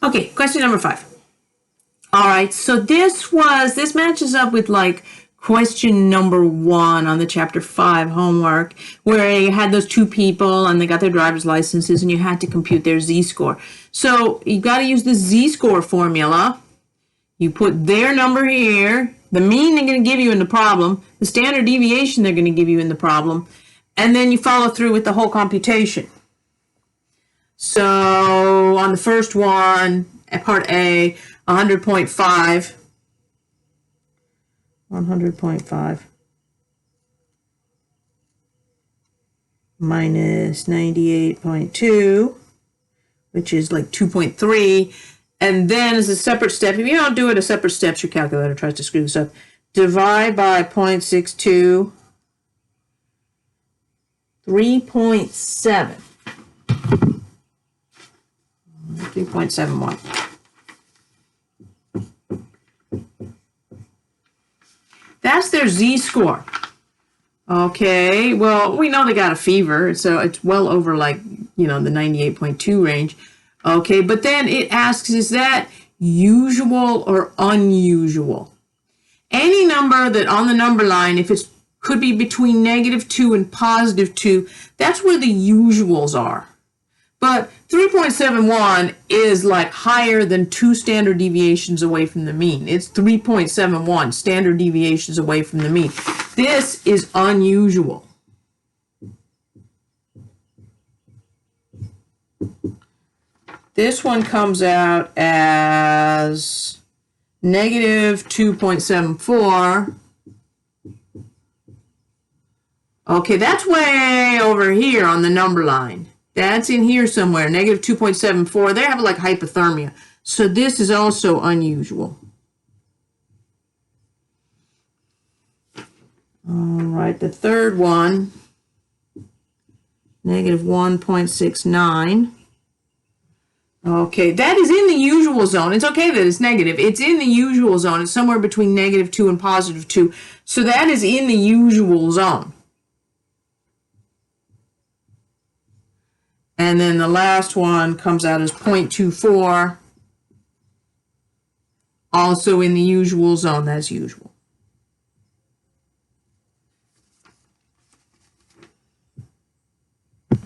Okay, question number 5. All right, so this matches up with like question number 1 on the chapter 5 homework, where you had those 2 people and they got their driver's licenses and you had to compute their z-score. So you got to use the z-score formula. You put their number here, the mean they're going to give you in the problem, the standard deviation they're going to give you in the problem, and then you follow through with the whole computation. So on the first one, at part A, 100.5 minus 98.2, which is like 2.3. And then as a separate step, if you don't do it as separate steps, your calculator tries to screw this up. Divide by 0.62, 3.7. 3.71. That's their z-score. Okay, well, we know they got a fever, so it's well over like, the 98.2 range. Okay, but then it asks, is that usual or unusual? Any number that on the number line, if it could be between -2 and +2, that's where the usuals are. But 3.71 is like higher than 2 standard deviations away from the mean. It's 3.71 standard deviations away from the mean. This is unusual. This one comes out as -2.74. Okay, that's way over here on the number line. That's in here somewhere, -2.74. They have like hypothermia. So this is also unusual. All right, the third one, -1.69. Okay, that is in the usual zone. It's okay that it's negative. It's in the usual zone. It's somewhere between -2 and +2. So that is in the usual zone. And then the last one comes out as 0.24, also in the usual zone, that's usual.